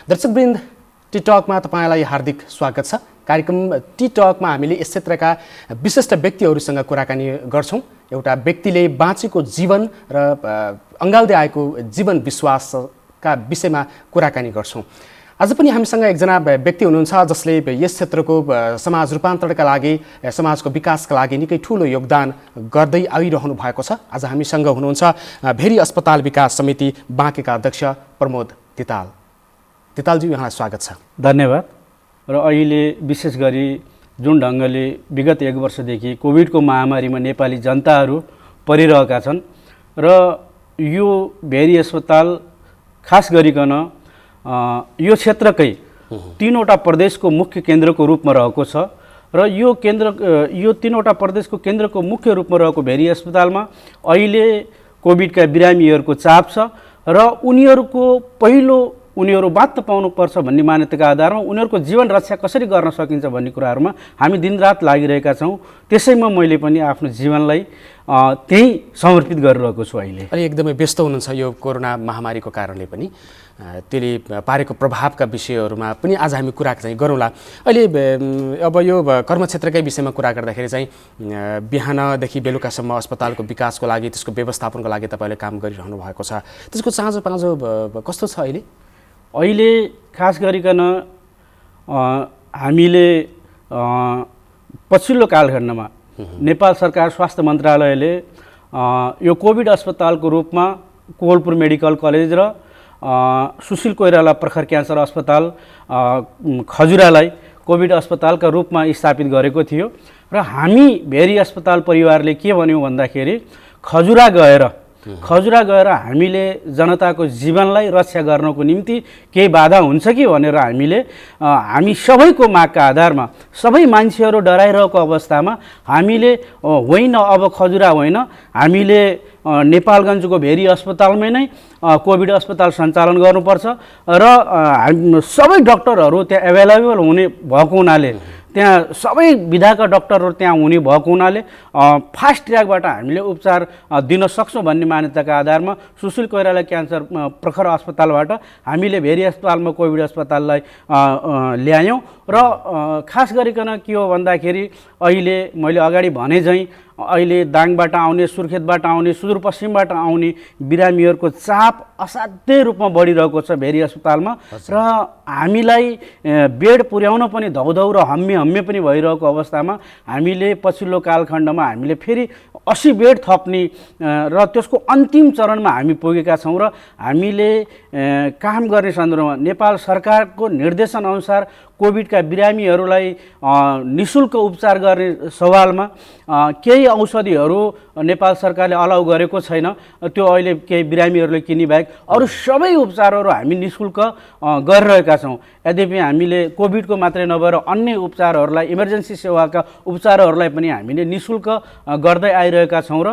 दर्शकवृन्द, टिकटकमा तपाईलाई हार्दिक स्वागत छ। कार्यक्रम टिकटकमा हामीले यस क्षेत्रका विशिष्ट व्यक्तिहरूसँग कुराकानी गर्छौं। एउटा व्यक्तिले बाँचेको जीवन र अँगाल्दै आएको जीवन विश्वासका विषयमा कुराकानी गर्छौं। आज पनि हामीसँग एकजना व्यक्ति हुनुहुन्छ जसले यस क्षेत्रको समाज रूपान्तरणका लागि, समाजको विकासका लागि निकै ठूलो योगदान गर्दै आइरहनु भएको छ। आज हामीसँग हुनुहुन्छ भेरी अस्पताल विकास समिति बाँकेका अध्यक्ष प्रमोद तिताल। तितालजी, यहाँलाई स्वागत छ। धन्यवाद। र अहिले विशेष गरी जुन ढङ्गले विगत 1 वर्षदेखि कोभिडको महामारीमा नेपाली जनताहरू परिरहेका छन् र यो भेरी अस्पताल खास गरिकन यो क्षेत्रकै 3वटा प्रदेशको मुख्य केन्द्रको रूपमा रहेको छ र यो 3वटा प्रदेशको केन्द्रको मुख्य रूपमा रहेको भेरी अस्पतालमा अहिले कोभिडका बिरामीहरूको चाप छ र उनीहरू बाँच्न पाउनुपर्छ भन्ने मान्यताका आधारमा उनीहरूको जीवन रक्षा कसरी गर्न सकिन्छ भन्ने कुराहरूमा हामी दिनरात लागिरहेका छौँ। त्यसैमा मैले पनि आफ्नो जीवनलाई त्यही समर्पित गरिरहेको छु। अहिले अलि एकदमै व्यस्त हुनुहुन्छ यो कोरोना महामारीको कारणले पनि, त्यसले पारेको प्रभावका विषयहरूमा पनि आज हामी कुरा चाहिँ गरौँला। अहिले अब यो कर्मक्षेत्रकै विषयमा कुरा गर्दाखेरि चाहिँ बिहानदेखि बेलुकासम्म अस्पतालको विकासको लागि, त्यसको व्यवस्थापनको लागि तपाईँले काम गरिरहनु भएको छ। त्यसको चाँजो पाँजो कस्तो छ अहिले खास गरिकन हामीले पछिल्लो कालखण्डमा नेपाल सरकार स्वास्थ्य मन्त्रालयले यो कोभिड अस्पतालको रूपमा कोवलपुर मेडिकल कलेज र सुशील कोइराला प्रखर क्यान्सर अस्पताल खजुरालाई कोभिड अस्पतालका रूपमा स्थापित गरेको थियो र हामी भेरी अस्पताल परिवारले के भन्यौँ भन्दाखेरि खजुरा गएर हामीले जनताको जीवनलाई रक्षा गर्नको निम्ति केही बाधा हुन्छ कि भनेर हामी सबैको मागका आधारमा, सबै मान्छेहरू डराइरहेको अवस्थामा हामीले होइन, अब खजुरा होइन, हामीले नेपालगञ्जको भेरी अस्पतालमै नै कोभिड अस्पताल सञ्चालन गर्नुपर्छ र सबै डाक्टरहरू त्यहाँ एभाइलेबल हुने भएको हुनाले, त्यहाँ सबै विधाका डाक्टरहरू त्यहाँ हुने भएको हुनाले फास्ट ट्र्याकबाट हामीले उपचार दिन सक्छौँ भन्ने मान्यताका आधारमा सुशील कोइराला क्यान्सर प्रखर अस्पतालबाट हामीले भेरी अस्पतालमा कोभिड अस्पताललाई ल्यायौँ र खास गरिकन के हो भन्दाखेरि अहिले मैले अगाडि भने झैँ अहिले दाङबाट आउने, सुर्खेतबाट आउने, सुदूरपश्चिमबाट आउने बिरामीहरूको चाप असाध्यै रूपमा बढिरहेको छ भेरी अस्पतालमा र हामीलाई बेड पुर्याउन पनि धौधौ र हम्मे पनि भइरहेको अवस्थामा हामीले पछिल्लो कालखण्डमा हामीले फेरि 80 बेड थप्ने र त्यसको अन्तिम चरणमा हामी पुगेका छौँ र हामीले काम गर्ने सन्दर्भमा नेपाल सरकारको निर्देशन अनुसार कोभिडका बिरामीहरूलाई निःशुल्क उपचार गर्ने सवालमा केही औषधिहरू नेपाल सरकारले अलाउ गरेको छैन। त्यो अहिले केही बिरामीहरूले किन्ने बाहेक अरू सबै उपचारहरू हामी निःशुल्क गरिरहेका छौँ। यद्यपि हामीले कोभिडको मात्रै नभएर अन्य उपचारहरूलाई, इमर्जेन्सी सेवाका उपचारहरूलाई पनि हामीले निःशुल्क गर्दै आइरहेका छौँ र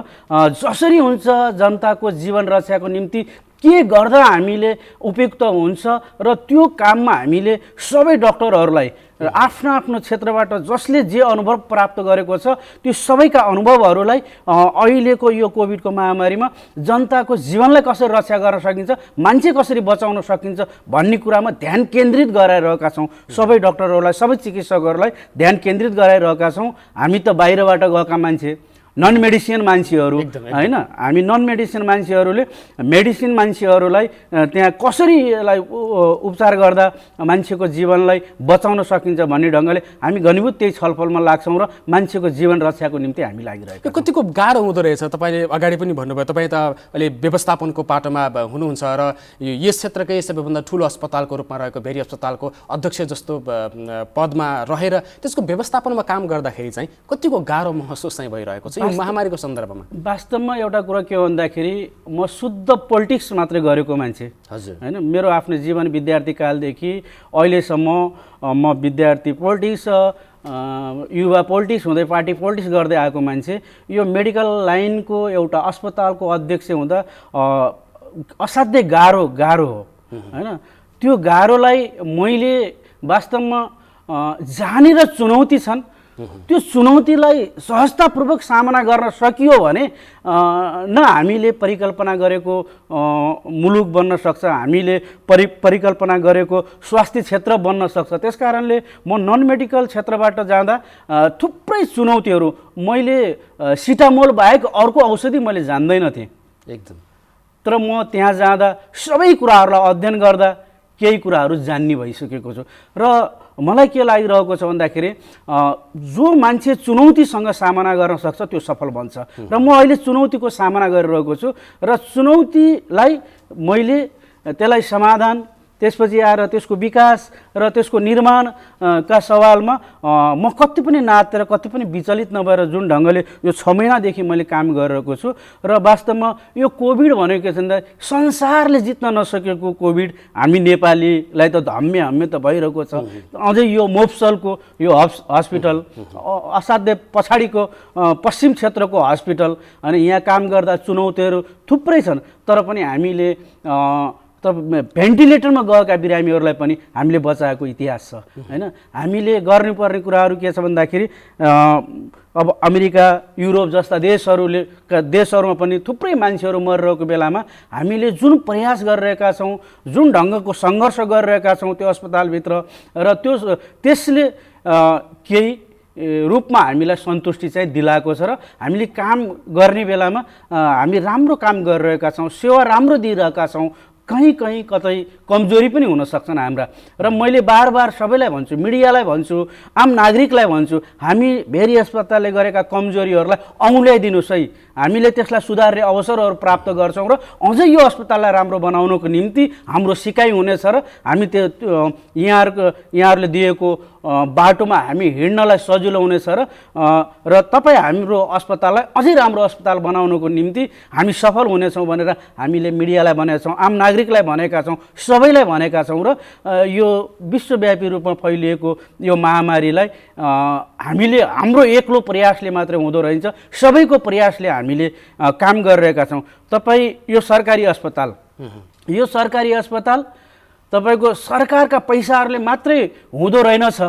जसरी हुन्छ जनताको जीवन रक्षाको निम्ति के गर्दा हामीले उपयुक्त हुन्छ र त्यो काममा हामीले सबै डाक्टरहरूलाई आफ्नो क्षेत्रबाट जसले जे अनुभव प्राप्त गरेको छ त्यो सबैका अनुभवहरूलाई अहिलेको यो कोभिडको महामारीमा जनताको जीवनलाई कसरी रक्षा गर्न सकिन्छ, मान्छे कसरी बचाउन सकिन्छ भन्ने कुरामा ध्यान केन्द्रित गराइरहेका छौँ। सबै डाक्टरहरूलाई, सबै चिकित्सकहरूलाई ध्यान केन्द्रित गराइरहेका छौँ। हामी त बाहिरबाट गएका मान्छे, नन मेडिसिन मान्छेहरू होइन, हामी नन मेडिसिन मान्छेहरूले मेडिसिन मान्छेहरूलाई त्यहाँ कसरी यसलाई उपचार गर्दा मान्छेको जीवनलाई बचाउन सकिन्छ भन्ने ढङ्गले हामी घनीभूत त्यही छलफलमा लाग्छौँ र मान्छेको जीवन रक्षाको निम्ति हामी लागिरहेको। यो कतिको गाह्रो हुँदो रहेछ? तपाईँले अगाडि पनि भन्नुभयो, तपाईँ त अहिले व्यवस्थापनको पाटोमा हुनुहुन्छ र यस क्षेत्रकै सबैभन्दा ठुलो अस्पतालको रूपमा रहेको भेरी अस्पतालको अध्यक्ष जस्तो पदमा रहेर त्यसको व्यवस्थापनमा काम गर्दाखेरि चाहिँ कतिको गाह्रो महसुस चाहिँ भइरहेको छ महामारीको सन्दर्भमा? वास्तवमा एउटा कुरा के हो भन्दाखेरि म शुद्ध पोलिटिक्स मात्रै गरेको मान्छे हजुर होइन। मेरो आफ्नो जीवन विद्यार्थी कालदेखि अहिलेसम्म म विद्यार्थी पोलिटिक्स, युवा पोलिटिक्स हुँदै पार्टी पोलिटिक्स गर्दै आएको मान्छे। यो मेडिकल लाइनको एउटा अस्पतालको अध्यक्ष हुँदा असाध्यै गाह्रो हो होइन। त्यो गाह्रोलाई मैले वास्तवमा जानेर चुनौती छन् त्यो चुनौतीलाई सहजतापूर्वक सामना गर्न सकियो भने न हामीले परिकल्पना गरेको मुलुक बन्न सक्छ, हामीले परिकल्पना गरेको स्वास्थ्य क्षेत्र बन्न सक्छ। त्यस कारणले म नन मेडिकल क्षेत्रबाट जाँदा थुप्रै चुनौतीहरू, मैले सिटामोल बाहेक अर्को औषधि मैले जान्दैन थिएँ एकदम। तर म त्यहाँ जाँदा सबै कुराहरूलाई अध्ययन गर्दा केही कुराहरू जान्ने भइसकेको छु। र मलाई के लागिरहेको छ भन्दाखेरि जो मान्छे चुनौतीसँग सामना गर्न सक्छ त्यो सफल बन्छ। र म अहिले चुनौतीको सामना गरिरहेको छु र चुनौतीलाई मैले त्यसलाई समाधान, त्यसपछि आएर त्यसको विकास र त्यसको निर्माण का सवालमा म कति पनि नातेर कति पनि विचलित नभएर जुन ढङ्गले यो 6 महिनादेखि मैले काम गरिरहेको छु। र वास्तवमा यो कोभिड भनेको के छ, संसारले जित्न नसकेको कोभिड हामी नेपालीलाई त धम्य त भइरहेको छ। अझै यो मोफसलको यो हस्पिटल, असाध्य पछाडिको पश्चिम क्षेत्रको हस्पिटल, अनि यहाँ काम गर्दा चुनौतीहरू थुप्रै छन्। तर पनि हामीले भेन्टिलेटरमा गएका बिरामीहरूलाई पनि हामीले बचाएको इतिहास छ हैन। हामीले गर्नुपर्ने कुराहरू के छ भन्दाखेरि अब अमेरिका, युरोप जस्ता देशहरूमा पनि थुप्रै मान्छेहरू मरिरहेको बेलामा हामीले जुन प्रयास गरिरहेका छौँ, जुन ढङ्गको सङ्घर्ष गरिरहेका छौँ त्यो अस्पतालभित्र, र त्यसले केही रूपमा हामीलाई सन्तुष्टि चाहिँ दिलाएको छ। र हामीले काम गर्ने बेलामा हामी राम्रो काम गरिरहेका छौँ, सेवा राम्रो दिइरहेका छौँ। कहीँ कतै कमजोरी पनि हुन सक्छन् हाम्रा। र मैले बार सबैलाई भन्छु, मिडियालाई भन्छु, आम नागरिकलाई भन्छु, हामी भेरी अस्पतालले गरेका कमजोरीहरूलाई औँल्याइदिनुहोस् है। हामीले त्यसलाई सुधार्ने अवसरहरू प्राप्त गर्छौँ र अझै यो अस्पताललाई राम्रो बनाउनको निम्ति हाम्रो सिकाइ हुनेछ। र हामी त्यो यहाँहरूले दिएको बाटोमा हामी हिँड्नलाई सजिलो हुनेछ। र तपाईँ हाम्रो अस्पताललाई अझै राम्रो अस्पताल बनाउनको निम्ति हामी सफल हुनेछौँ भनेर हामीले मिडियालाई भनेका छौँ, आम नागरिकलाई भनेका छौँ, सबैलाई भनेका छौँ। र यो विश्वव्यापी रूपमा फैलिएको यो महामारीलाई हामीले हाम्रो एक्लो प्रयासले मात्रै हुँदो रहेछ, सबैको प्रयासले हामीले काम गरिरहेका छौँ। तपाईँ यो सरकारी अस्पताल तपाईँको सरकारका पैसाहरूले मात्रै हुँदो रहेनछ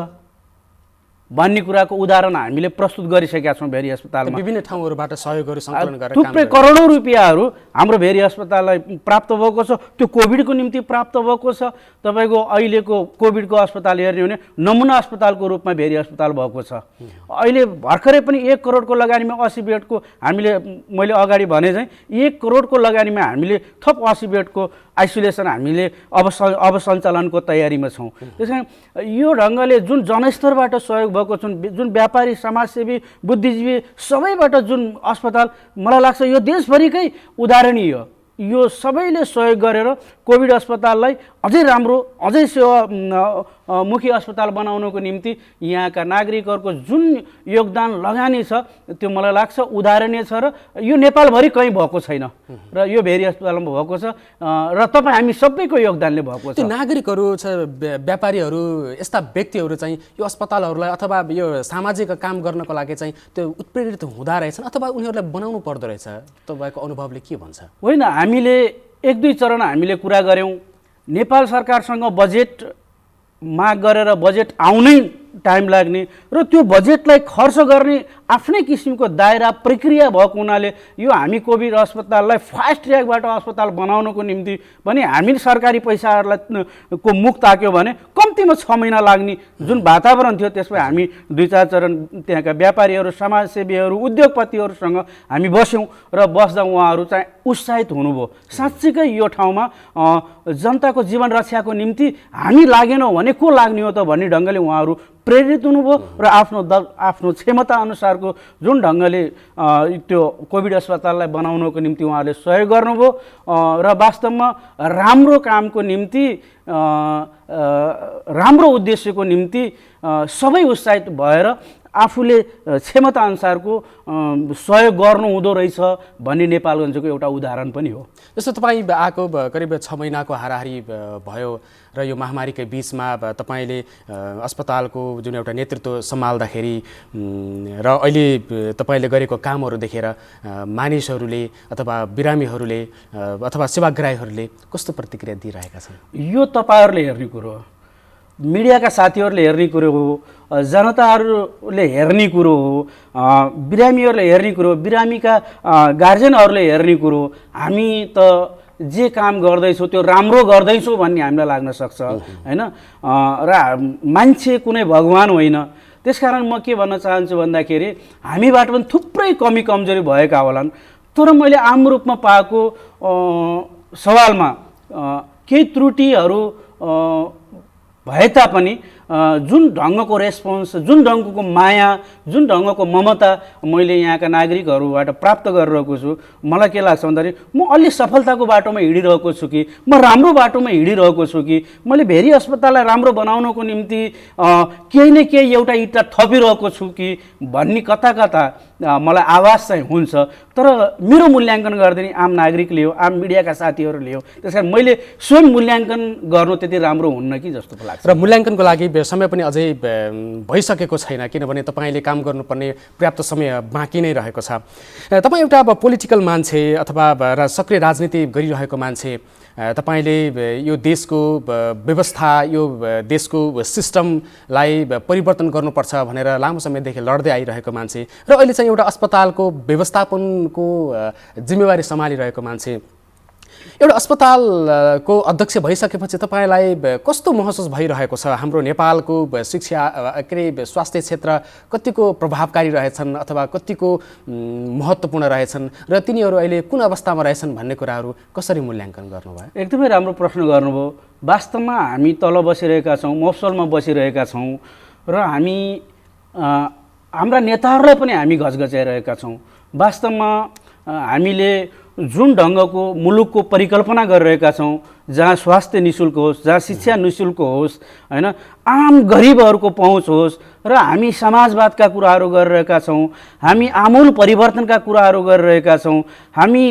भन्ने कुराको उदाहरण हामीले प्रस्तुत गरिसकेका छौँ। भेरी अस्पतालमा विभिन्न ठाउँहरूबाट सहयोगहरू सङ्कलन गरेर थुप्रै करोडौँ रुपियाँहरू हाम्रो भेरी अस्पताललाई प्राप्त भएको छ। त्यो कोभिडको निम्ति प्राप्त भएको छ। तपाईँको अहिलेको कोभिडको अस्पताल हेर्ने हो भने नमुना अस्पतालको रूपमा भेरी अस्पताल भएको छ। अहिले भर्खरै पनि 1 करोडको लगानीमा 80 बेडको मैले अगाडि भने चाहिँ 1 करोडको लगानीमा हामीले थप 80 बेडको आइसोलेसन हामीले अब सञ्चालनको तयारीमा छौँ। त्यस कारण यो ढङ्गले जुन जनस्तरबाट सहयोग भएको छन्, जुन व्यापारी, समाजसेवी, बुद्धिजीवी सबैबाट जुन अस्पताल, मलाई लाग्छ यो देशभरिकै उदाहरणीय, यो सबैले सहयोग गरेर कोभिड अस्पताललाई अझै राम्रो, अझै सेवामुखी अस्पताल बनाउनको निम्ति यहाँका नागरिकहरूको जुन योगदान लगानी छ त्यो मलाई लाग्छ उदाहरणीय छ। र यो नेपालभरि कहीँ भएको छैन र यो भेरी अस्पतालमा भएको छ। र तपाईँ हामी सबैको योगदानले भएको छ। त्यो नागरिकहरू छ, व्यापारीहरू, यस्ता व्यक्तिहरू चाहिँ यो अस्पतालहरूलाई अथवा यो सामाजिक काम गर्नको लागि चाहिँ त्यो उत्प्रेरित हुँदा रहेछन् अथवा उनीहरूलाई बनाउनु पर्दो रहेछ? तपाईँको अनुभवले के भन्छ? होइन, हामीले 1-2 चरण हामीले कुरा गऱ्यौँ। नेपाल सरकारसँग बजेट माग गरेर बजेट आउनै टाइम लाग्ने र त्यो बजेटलाई खर्च गर्ने आफ्नै किसिमको दायरा प्रक्रिया भएको हुनाले यो हामी कोभिड अस्पताललाई फास्ट ट्र्याकबाट अस्पताल बनाउनको निम्ति पनि हामी सरकारी पैसाहरूलाई को मुख ताक्यो भने कम्तीमा 6 महिना लाग्ने जुन वातावरण थियो, त्यसमा हामी 2-4 चरण त्यहाँका व्यापारीहरू, समाजसेवीहरू, उद्योगपतिहरूसँग हामी बस्यौँ र बस्दा उहाँहरू चाहिँ उत्साहित हुनुभयो। साँच्चीकै यो ठाउँमा जनताको जीवन रक्षाको निम्ति हामी लागेनौँ भने को लाग्ने हो त भन्ने ढङ्गले उहाँहरू प्रेरित हुनुभयो र आफ्नो क्षमता अनुसारको जुन ढङ्गले त्यो कोभिड अस्पताललाई बनाउनको निम्ति उहाँहरूले सहयोग गर्नुभयो। र वास्तवमा राम्रो कामको निम्ति, राम्रो उद्देश्यको निम्ति सबै उत्साहित भएर आफूले क्षमता अनुसारको सहयोग गर्नु हुँदो रहेछ भन्ने नेपालगञ्जको एउटा उदाहरण पनि हो। जस्तो तपाईँ आएको करिब 6 महिनाको हाराहारी भयो र यो महामारीकै बिचमा तपाईँले अस्पतालको जुन एउटा नेतृत्व सम्हाल्दाखेरि र अहिले तपाईँले गरेको कामहरू देखेर मानिसहरूले अथवा बिरामीहरूले अथवा सेवाग्राहीहरूले कस्तो प्रतिक्रिया दिइरहेका छन्? यो तपाईँहरूले हेर्ने कुरो हो। मिडियाका साथीहरूले हेर्ने कुरो हो, जनताहरूले हेर्ने कुरो हो, बिरामीहरूले हेर्ने कुरो, बिरामीका गार्जेनहरूले हेर्ने कुरो। हामी त जे काम गर्दैछौँ त्यो राम्रो गर्दैछौँ भन्ने हामीलाई लाग्न सक्छ होइन। र मान्छे कुनै भगवान होइन। त्यसकारण म के भन्न चाहन्छु भन्दाखेरि हामीबाट पनि थुप्रै कमी कमजोरी भएका होलान्, तर मैले आम रूपमा पाएको सवालमा केही त्रुटिहरू भए तापनि जुन ढङ्गको रेस्पोन्स, जुन ढङ्गको माया, जुन ढङ्गको ममता मैले यहाँका नागरिकहरूबाट प्राप्त गरिरहेको छु, मलाई के लाग्छ भन्दाखेरि म अलि सफलताको बाटोमा हिँडिरहेको छु कि म राम्रो बाटोमा हिँडिरहेको छु कि मैले भेरी अस्पताललाई राम्रो बनाउनको निम्ति केही न केही एउटा इँटा थपिरहेको छु कि भन्ने कता कता मलाई आवाज चाहिँ हुन्छ। तर मेरो मूल्याङ्कन गर्दैन आम नागरिकले हो, आम मिडियाका साथीहरूले हो। त्यस कारण मैले स्वयं मूल्याङ्कन गर्नु त्यति राम्रो हुन्न कि जस्तो लाग्छ। र मूल्याङ्कनको लागि समय पनि अझै भइसकेको छैन, किनभने तपाईँले काम गर्नुपर्ने पर्याप्त समय बाँकी नै रहेको छ। तपाईँ एउटा अब पोलिटिकल मान्छे अथवा सक्रिय राजनीति गरिरहेको मान्छे, तपाईँले यो देशको व्यवस्था, यो देशको सिस्टमलाई परिवर्तन गर्नुपर्छ भनेर लामो समयदेखि लड्दै आइरहेको मान्छे र अहिले चाहिँ एउटा अस्पतालको व्यवस्थापनको जिम्मेवारी सम्हालिरहेको मान्छे, एउटा अस्पतालको अध्यक्ष भइसकेपछि तपाईँलाई कस्तो महसुस भइरहेको छ? हाम्रो नेपालको शिक्षा के अरे स्वास्थ्य क्षेत्र कतिको प्रभावकारी रहेछन् अथवा कतिको महत्त्वपूर्ण रहेछन् र तिनीहरू अहिले कुन अवस्थामा रहेछन् भन्ने कुराहरू कसरी मूल्याङ्कन गर्नुभयो? एकदमै राम्रो प्रश्न गर्नुभयो। वास्तवमा हामी तल बसिरहेका छौँ, मफसलमा बसिरहेका छौँ र हामी हाम्रा नेताहरूलाई पनि हामी घचघचाइरहेका छौँ। वास्तवमा हामीले जुन ढङ्गको मुलुकको परिकल्पना गरिरहेका छौँ, जहाँ स्वास्थ्य निःशुल्क होस्, जहाँ शिक्षा निःशुल्क होस् होइन, आम गरिबहरूको पहुँच होस्, र हामी समाजवादका कुराहरू गरिरहेका छौँ, हामी आमूल परिवर्तनका कुराहरू गरिरहेका छौँ, हामी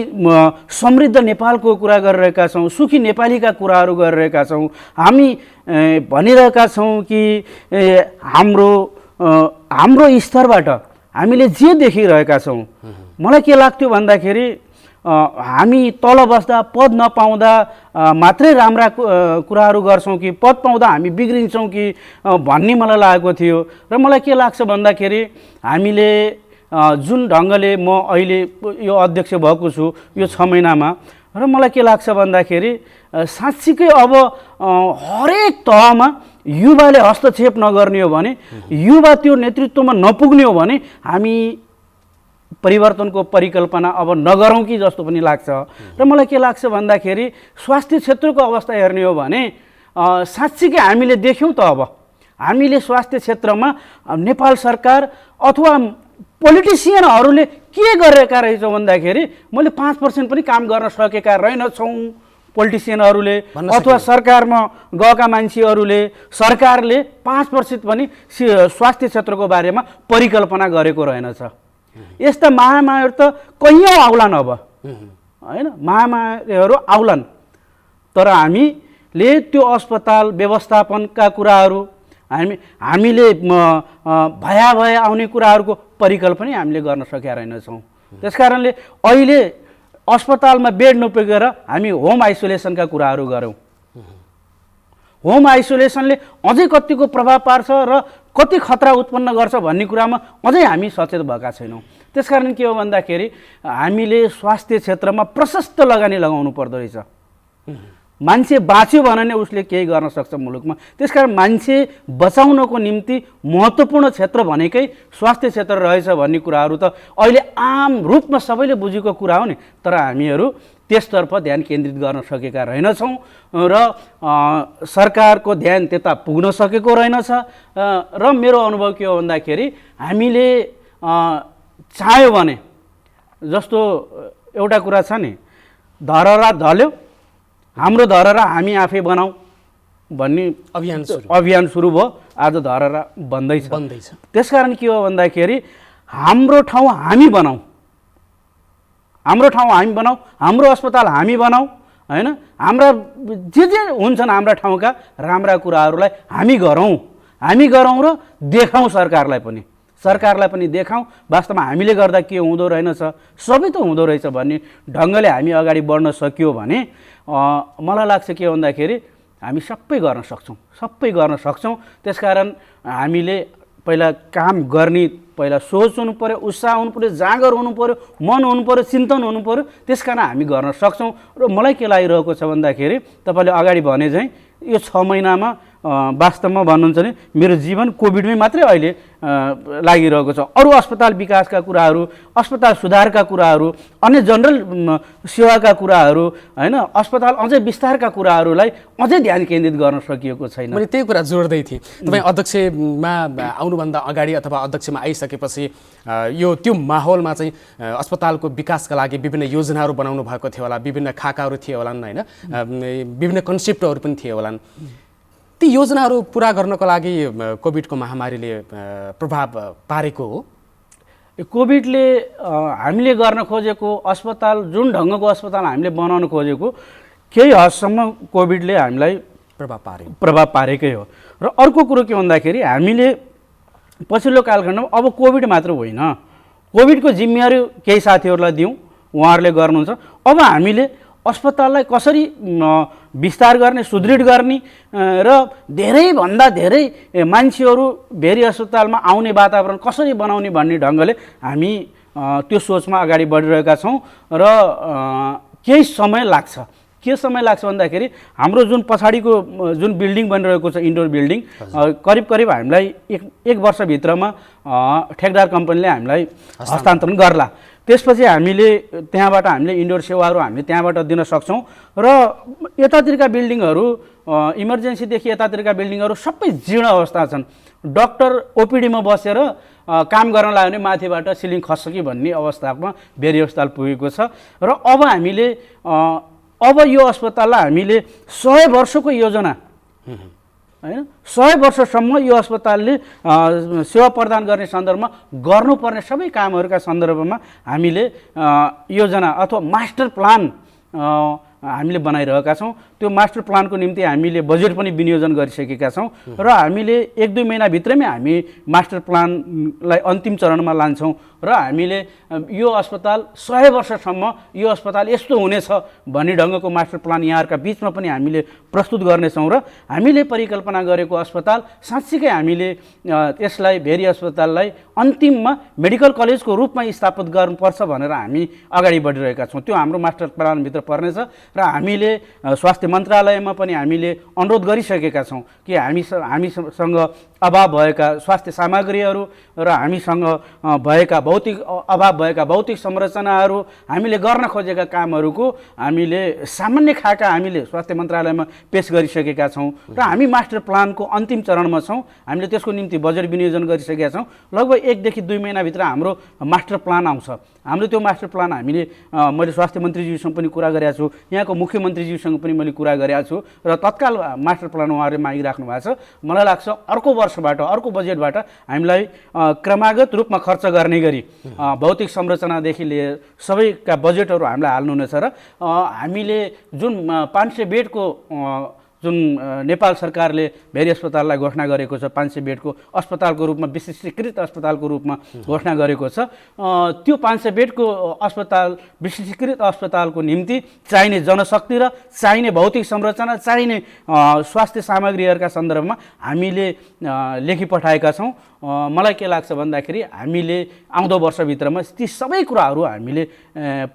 समृद्ध नेपालको कुरा गरिरहेका छौँ, सुखी नेपालीका कुराहरू गरिरहेका छौँ। हामी भनिरहेका छौँ कि हाम्रो स्तरबाट हामीले जे देखिरहेका छौँ, मलाई के लाग्थ्यो भन्दाखेरि हामी तल बस्दा पद नपाउँदा मात्रै राम्रा कुराहरू गर्छौँ कि पद पाउँदा हामी बिग्रिन्छौँ कि भन्ने मलाई लागेको थियो। र मलाई के लाग्छ भन्दाखेरि हामीले जुन ढङ्गले म अहिले यो अध्यक्ष भएको छु यो 6 महिनामा, र मलाई के लाग्छ भन्दाखेरि साँच्चीकै अब हरेक तहमा युवाले हस्तक्षेप नगर्ने हो भने, युवा त्यो नेतृत्वमा नपुग्ने हो भने हामी परिवर्तनको परिकल्पना अब नगरौँ कि जस्तो पनि लाग्छ। र मलाई के लाग्छ भन्दाखेरि स्वास्थ्य क्षेत्रको अवस्था हेर्ने हो भने साँच्चीकै हामीले देख्यौँ त अब हामीले स्वास्थ्य क्षेत्रमा नेपाल सरकार अथवा पोलिटिसियनहरूले के गरेका रहेछ भन्दाखेरि मैले 5% पनि काम गर्न सकेका रहेनछौँ पोलिटिसियनहरूले अथवा सरकारमा गएका मान्छेहरूले, सरकारले 5% पनि स्वास्थ्य क्षेत्रको बारेमा परिकल्पना गरेको रहेनछ। यस्ता महामारीहरू त कैयौँ आउलान् अब होइन, महामारीहरू आउलान्, तर हामीले त्यो अस्पताल व्यवस्थापनका कुराहरू हामीले भया आउने कुराहरूको परिकल्पना हामीले गर्न सकेका रहेनछौँ। त्यसकारणले अहिले अस्पतालमा बेड नपुगेर हामी होम आइसोलेसनका कुराहरू गऱ्यौँ। होम आइसोलेसनले अझै कतिको प्रभाव पार्छ र कति खतरा उत्पन्न गर्छ भन्ने कुरामा अझै हामी सचेत भएका छैनौँ। त्यसकारण के हो भन्दाखेरि हामीले स्वास्थ्य क्षेत्रमा प्रशस्त लगानी लगाउनु पर्दो रहेछ। मान्छे बाँच्यो भने नै उसले केही गर्न सक्छ मुलुकमा। त्यसकारण मान्छे बचाउनको निम्ति महत्त्वपूर्ण क्षेत्र भनेकै स्वास्थ्य क्षेत्र रहेछ भन्ने कुराहरू त अहिले आम रूपमा सबैले बुझेको कुरा हो नि, तर हामीहरू त्यसतर्फ ध्यान केन्द्रित गर्न सकेका रहेनछौँ र सरकारको ध्यान त्यता पुग्न सकेको रहेनछ। र मेरो अनुभव के हो भन्दाखेरि हामीले चाह्यो भने, जस्तो एउटा कुरा छ नि, धरहरा ढल्यो हाम्रो धरहरा हामी आफै बनाऊ भन्ने अभियान सुरु भयो। आज धरहरा बन्दैछ। त्यसकारण के हो भन्दाखेरि हाम्रो ठाउँ हामी बनाऊ, हाम्रो ठाउँ हामी बनाऊ, हाम्रो अस्पताल हामी बनाऊ होइन, हाम्रा जे हुन्छन् हाम्रा ठाउँका राम्रा कुराहरूलाई हामी गरौँ र देखाउँ सरकारलाई पनि देखाउँ वास्तवमा हामीले गर्दा के हुँदो रहेनछ, सबै त हुँदो रहेछ भन्ने ढङ्गले हामी अगाडि बढ्न सकियो भने मलाई लाग्छ के भन्दाखेरि हामी सबै गर्न सक्छौँ। त्यसकारण हामीले पहिला काम गर्ने पहिला सोच हुनु पर्यो, उत्साह हुनु पर्यो, जाँगर हुनु पर्यो, मन हुनु पर्यो, चिन्तन हुनु पर्यो। त्यसकारण हामी गर्न सक्छौँ। र मलाई के लागिरहेको छ भन्दाखेरि तपाईँले अगाडि भने चाहिँ यो 6 महिनामा वास्तवमा भन्नुहुन्छ भने मेरो जीवन कोभिडमै मात्रै अहिले लागिरहेको छ। अरू अस्पताल विकासका कुराहरू, अस्पताल सुधारका कुराहरू, अन्य जनरल सेवाका कुराहरू हैन, अस्पताल अझै विस्तारका कुराहरूलाई अझै ध्यान केन्द्रित गर्न सकिएको छैन। मैले त्यही कुरा जोड्दै थिएँ। तपाईँ अध्यक्षमा आउनुभन्दा अगाडि अथवा अध्यक्षमा आइसकेपछि त्यो माहौलमा चाहिँ अस्पतालको विकासका लागि विभिन्न योजनाहरू बनाउनु भएको थियो होला, विभिन्न खाकाहरू थिए होलान् हैन, विभिन्न कन्सेप्टहरू पनि थिए होलान्। ती योजनाहरू पुरा गर्नको लागि कोभिडको महामारीले प्रभाव पारेको हो। कोभिडले हामीले गर्न खोजेको अस्पताल, जुन ढङ्गको अस्पताल हामीले बनाउन खोजेको, केही हदसम्म कोभिडले हामीलाई प्रभाव पारेकै हो। र अर्को कुरो के भन्दाखेरि हामीले पछिल्लो कालखण्डमा अब कोभिड मात्र होइन, कोभिडको जिम्मेवारी केही साथीहरूलाई दियौँ, उहाँहरूले गर्नुहुन्छ। अब हामीले अस्पताललाई कसरी विस्तार गर्ने, सुदृढ गर्ने र धेरैभन्दा धेरै मान्छेहरू भेरी अस्पतालमा आउने वातावरण कसरी बनाउने भन्ने ढङ्गले हामी त्यो सोचमा अगाडि बढिरहेका छौँ। र केही समय लाग्छ। के समय लाग्छ भन्दाखेरि हाम्रो जुन पछाडिको जुन बिल्डिङ बनिरहेको छ, इन्डोर बिल्डिङ, करिब हामीलाई एक वर्षभित्रमा ठेकदार कम्पनीले हामीलाई हस्तान्तरण गर्ला। त्यसपछि हामीले त्यहाँबाट हामीले इन्डोर सेवाहरू हामीले त्यहाँबाट दिन सक्छौँ। र यतातिरका बिल्डिङहरू, इमर्जेन्सीदेखि यतातिरका बिल्डिङहरू सबै जीर्ण अवस्था छन्। डक्टर ओपिडीमा बसेर काम गर्न लाग्यो भने माथिबाट सिलिङ खस्छ कि भन्ने अवस्थामा भेरी अस्पताल पुगेको छ। र अब यो अस्पताललाई हामीले 100 वर्षको योजना हैन, 100 वर्षसम्म यो अस्पतालले सेवा प्रदान गर्ने सन्दर्भमा गर्नुपर्ने सबै कामहरूका सन्दर्भमा हामीले योजना अथवा मास्टर प्लान हामीले बनाइरहेका छौँ। त्यो मास्टर प्लानको निम्ति हामीले बजेट पनि विनियोजन गरिसकेका छौँ। र हामीले 1-2 महिनाभित्रमै हामी मास्टर प्लानलाई अन्तिम चरणमा लान्छौँ। र हामीले यो अस्पताल 100 वर्षसम्म यो अस्पताल यस्तो हुनेछ भन्ने ढङ्गको मास्टर प्लान यहाँहरूका बिचमा पनि हामीले प्रस्तुत गर्नेछौँ। र हामीले परिकल्पना गरेको अस्पताल साँच्चीकै हामीले यसलाई भेरी अस्पताललाई अन्तिममा मेडिकल कलेजको रूपमा स्थापित गर्नुपर्छ भनेर हामी अगाडि बढिरहेका छौँ। त्यो हाम्रो मास्टर प्लानभित्र पर्नेछ। र हामीले स्वास्थ्य मन्त्रालयमा पनि हामीले अनुरोध गरिसकेका छौँ कि हामीसँग अभाव भएका स्वास्थ्य सामग्रीहरू र हामीसँग अभाव भएका भौतिक संरचनाहरू, हामीले गर्न खोजेका कामहरूको हामीले सामान्य खाका हामीले स्वास्थ्य मन्त्रालयमा पेश गरिसकेका छौँ। र हामी मास्टर प्लानको अन्तिम चरणमा छौँ। हामीले त्यसको निम्ति बजेट विनियोजन गरिसकेका छौँ। लगभग 1 देखि 2 महिनाभित्र हाम्रो मास्टर प्लान आउँछ। हाम्रो त्यो मास्टर प्लान हामीले मैले स्वास्थ्य मन्त्रीज्यूसँग पनि कुरा गरेको छु, यहाँको मुख्यमन्त्रीज्यूसँग पनि मैले कुरा गरेको छु। र तत्काल मास्टर प्लान उहाँहरूले मागिराख्नु भएको छ। मलाई लाग्छ अर्को वर्षबाट, अर्को बजेटबाट हामीलाई क्रमागत रूपमा खर्च गर्ने गरी भौतिक संरचनादेखि लिएर सबैका बजेटहरू हामीलाई हाल्नु हुनेछ। र हामीले जुन 500 बेडको जुन नेपाल सरकारले भेरी अस्पताललाई घोषणा गरेको छ, 500 बेडको अस्पतालको रूपमा, विशिष्टीकृत अस्पतालको रूपमा घोषणा गरेको छ, त्यो 500 बेडको अस्पताल, विशिष्टीकृत अस्पतालको निम्ति चाहिने जनशक्ति र चाहिने भौतिक संरचना, चाहिने स्वास्थ्य सामग्रीहरूका सन्दर्भमा हामीले लेखी पठाएका छौँ। मलाई के लाग्छ भन्दाखेरि हामीले आउँदो वर्षभित्रमा ती सबै कुराहरू हामीले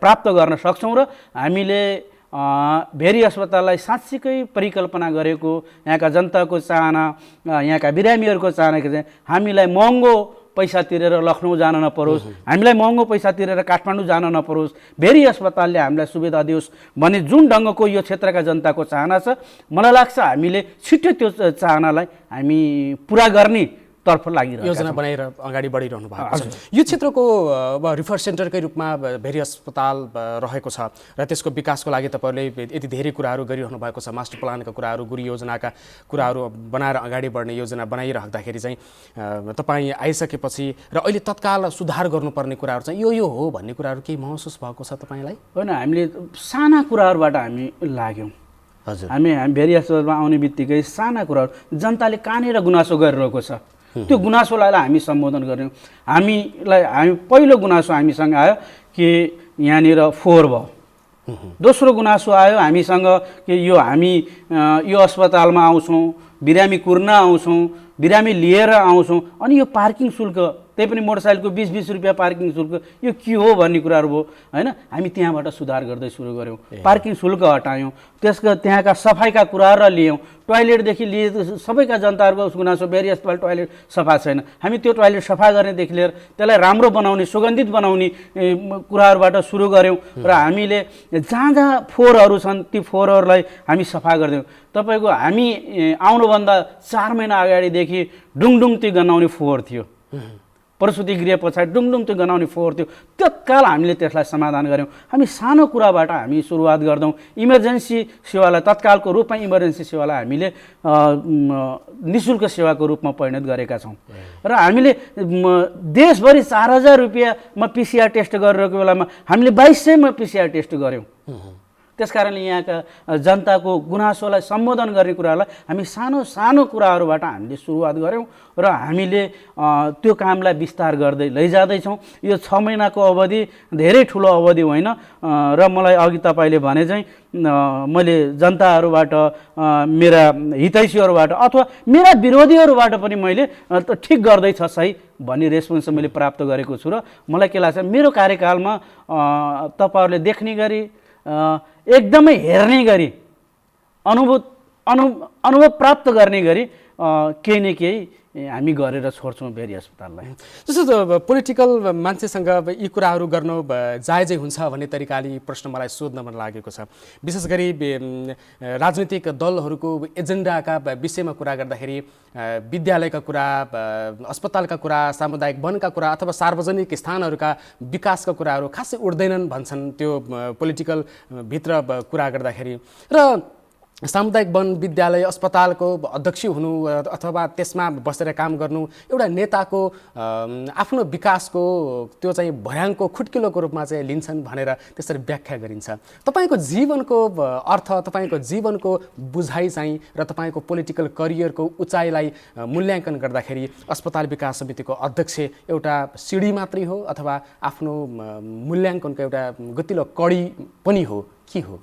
प्राप्त गर्न सक्छौँ। र हामीले भेरी अस्पताललाई साँच्चीकै परिकल्पना गरेको, यहाँका जनताको चाहना, यहाँका बिरामीहरूको चाहना के चाहिँ हामीलाई महँगो पैसा तिरेर लखनऊ जान नपरोस्, हामीलाई महँगो पैसा तिरेर काठमाडौँ जान नपरोस्, भेरी अस्पतालले हामीलाई सुविधा दियोस् भन्ने जुन ढङ्गको यो क्षेत्रका जनताको चाहना छ, मलाई लाग्छ हामीले छिट्टै त्यो चाहनालाई हामी पुरा गर्ने तर्फ लागिरहेको योजना बनाएर अगाडि बढिरहनु भएको छ। यो क्षेत्रको रिफर सेन्टरकै रूपमा भेरी अस्पताल रहेको छ र त्यसको विकासको लागि तपाईँहरूले यति धेरै कुराहरू गरिरहनु भएको छ। मास्टर प्लानका कुराहरू, गुरु योजनाका कुराहरू बनाएर अगाडि बढ्ने योजना बनाइराख्दाखेरि चाहिँ तपाईँ आइसकेपछि र अहिले तत्काल सुधार गर्नुपर्ने कुराहरू चाहिँ यो हो भन्ने कुराहरू केही महसुस भएको छ तपाईँलाई? होइन, हामीले साना कुराहरूबाट हामी लाग्यौँ। हजुर, हामी भेरी अस्पतालमा आउने बित्तिकै साना कुराहरू जनताले कहाँनिर गुनासो गरिरहेको छ त्यो गुनासोलाई हामी सम्बोधन गर्यौँ। हामी पहिलो गुनासो हामीसँग आयो कि यहाँनिर फोहोर भयो, दोस्रो गुनासो आयो हामीसँग कि हामी यो अस्पतालमा आउँछौँ, बिरामी कुर्न आउँछौँ, बिरामी लिएर आउँछौँ, अनि यो पार्किङ शुल्क, त्यही पनि मोटरसाइकलको 20-20 रुपियाँ पार्किङ शुल्क, यो के हो भन्ने कुराहरू भयो होइन। हामी त्यहाँबाट सुधार गर्दै सुरु गऱ्यौँ, पार्किङ शुल्क हटायौँ, त्यसका त्यहाँका सफाइका कुराहरू लियौँ। टोयलेटदेखि लिए सबैका जनताहरूको गुनासो भेरी अस्पताल टोयलेट सफा छैन, हामी त्यो टोयलेट सफा गर्नेदेखि लिएर त्यसलाई राम्रो बनाउने, सुगन्धित बनाउने कुराहरूबाट सुरु गऱ्यौँ। र हामीले जहाँ जहाँ फोहोरहरू छन् ती फोहोरहरूलाई हामी सफा गरिदियौँ। तपाईँको हामी आउनुभन्दा 4 महिना अगाडिदेखि डुङडुङती गनाउने फोहोर थियो, प्रसुति गृह पछाडि डुङडुङती गनाउने फोहोर थियो, तत्काल हामीले त्यसलाई समाधान गऱ्यौँ। हामी सानो कुराबाट हामी सुरुवात गर्दौँ। इमर्जेन्सी सेवालाई तत्कालको रूपमा इमर्जेन्सी सेवालाई हामीले निःशुल्क सेवाको रूपमा परिणत गरेका छौँ। र हामीले देशभरि 4000 रुपियाँमा पिसिआर टेस्ट गरिरहेको बेलामा हामीले 2200मा पिसिआर टेस्ट गऱ्यौँ। त्यसकारणले यहाँका जनताको गुनासोलाई सम्बोधन गर्ने कुरालाई हामी सानो सानो कुराहरूबाट हामीले सुरुवात गऱ्यौँ र हामीले त्यो कामलाई विस्तार गर्दै लैजाँदैछौँ। यो 6 महिनाको अवधि धेरै ठुलो अवधि होइन र मलाई अघि तपाईँले भने चाहिँ मैले जनताहरूबाट, मेरा हितैषीहरूबाट अथवा मेरा विरोधीहरूबाट पनि मैले ठिक गर्दैछ सही भन्ने रेस्पोन्स मैले प्राप्त गरेको छु। र मलाई के लाग्छ, मेरो कार्यकालमा तपाईँहरूले देख्ने गरी एकदमै हेर्ने गरी अनुभव प्राप्त गर्ने गरी केही न केही हामी गरेर छोड्छौँ भेरी अस्पताललाई। जस्तो पोलिटिकल मान्छेसँग यी कुराहरू गर्नु जायजै हुन्छ भन्ने तरिकाले प्रश्न मलाई सोध्न मन लागेको छ। विशेष गरी राजनीतिक दलहरूको एजेन्डाका विषयमा कुरा गर्दाखेरि विद्यालयका कुरा, अस्पतालका कुरा, सामुदायिक वनका कुरा अथवा सार्वजनिक स्थानहरूका विकासका कुराहरू खासै उठ्दैनन् भन्छन् त्यो पोलिटिकल भित्र कुरा गर्दाखेरि। र सामुदायिक वन, विद्यालय, अस्पतालको अध्यक्ष हुनु अथवा त्यसमा बसेर काम गर्नु एउटा नेताको आफ्नो विकासको त्यो चाहिँ भर्याङको खुट्किलोको रूपमा चाहिँ लिन्छन् भनेर त्यसरी व्याख्या गरिन्छ। तपाईँको जीवनको अर्थ, तपाईँको जीवनको बुझाइ चाहिँ र तपाईँको पोलिटिकल करियरको उचाइलाई मूल्याङ्कन गर्दाखेरि अस्पताल विकास समितिको अध्यक्ष एउटा सिडी मात्रै हो अथवा आफ्नो मूल्याङ्कनको एउटा गतिलो कडी पनि हो, के हो?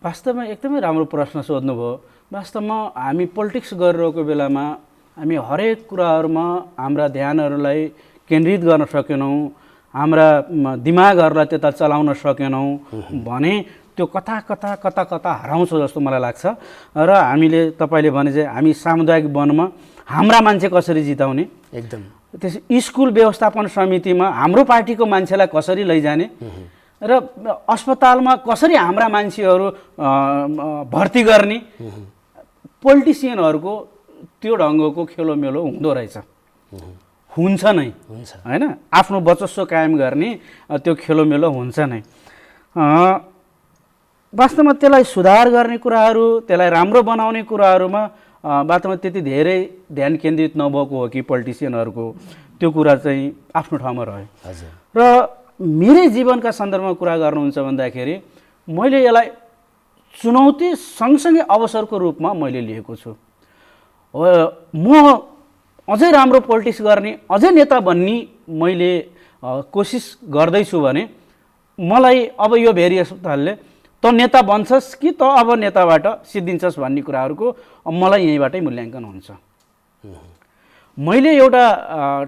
वास्तवमा एकदमै राम्रो प्रश्न सोध्नुभयो। वास्तवमा हामी पोलिटिक्स गरिरहेको बेलामा हामी हरेक कुराहरूमा हाम्रा ध्यानहरूलाई केन्द्रित गर्न सकेनौँ, हाम्रा दिमागहरूलाई त्यता चलाउन सकेनौँ भने त्यो कता कता कता कता हराउँछ जस्तो मलाई लाग्छ। र हामीले तपाईँले भने चाहिँ हामी सामुदायिक वनमा हाम्रा मान्छे कसरी जिताउने, एकदम त्यस स्कुल व्यवस्थापन समितिमा हाम्रो पार्टीको मान्छेलाई कसरी लैजाने र अस्पतालमा कसरी हाम्रा मान्छेहरू भर्ती गर्ने, पोलिटिसियनहरूको त्यो ढङ्गको खेलोमेलो हुँदो रहेछ, हुन्छ नै होइन। आफ्नो वर्चस्व कायम गर्ने त्यो खेलोमेलो हुन्छ नै। वास्तवमा त्यसलाई सुधार गर्ने कुराहरू, त्यसलाई राम्रो बनाउने कुराहरूमा वास्तवमा त्यति धेरै ध्यान केन्द्रित नभएको हो कि पोलिटिसियनहरूको, त्यो कुरा चाहिँ आफ्नो ठाउँमा रह्यो। र मेरै जीवनका सन्दर्भमा कुरा गर्नुहुन्छ भन्दाखेरि मैले यसलाई चुनौती सँगसँगै अवसरको रूपमा मैले लिएको छु। म अझै राम्रो पोलिटिक्स गर्ने, अझै नेता बन्ने मैले कोसिस गर्दैछु भने मलाई अब यो भेरी अस्पतालले त नेता बन्छस् कि त अब नेताबाट सिद्धिन्छस् भन्ने कुराहरूको मलाई यहीँबाटै मूल्याङ्कन हुन्छ। मैले एउटा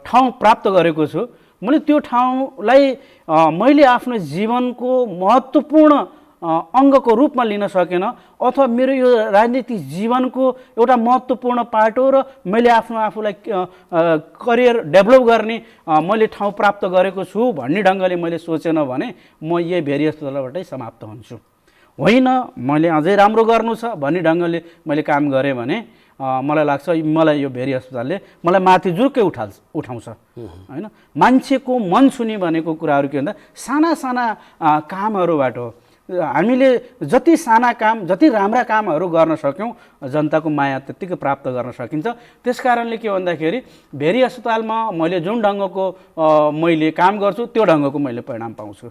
ठाउँ प्राप्त गरेको छु, मैले त्यो ठाउँलाई मैले आफ्नो जीवनको महत्त्वपूर्ण अङ्गको रूपमा लिन सकेन अथवा मेरो यो राजनीतिक जीवनको एउटा महत्त्वपूर्ण पार्ट हो र मैले आफूलाई करियर डेभलप गर्ने मैले ठाउँ प्राप्त गरेको छु भन्ने ढङ्गले मैले सोचेन भने म यही भेरी अस्पतालबाटै समाप्त हुन्छु। होइन, मैले अझै राम्रो गर्नु छ भन्ने ढङ्गले मैले काम गरेँ भने मलाई लाग्छ मलाई यो भेरी अस्पतालले मलाई माथि जुर्कै उठाउँछ होइन। मान्छेको मन छुने भनेको कुराहरू के भन्दा साना साना कामहरूबाट हो। हामीले जति साना काम, जति राम्रा कामहरू गर्न सक्यौँ जनताको माया त्यत्तिकै प्राप्त गर्न सकिन्छ। त्यस कारणले के भन्दाखेरि भेरी अस्पतालमा मैले जुन ढङ्गको मैले काम गर्छु त्यो ढङ्गको मैले परिणाम पाउँछु।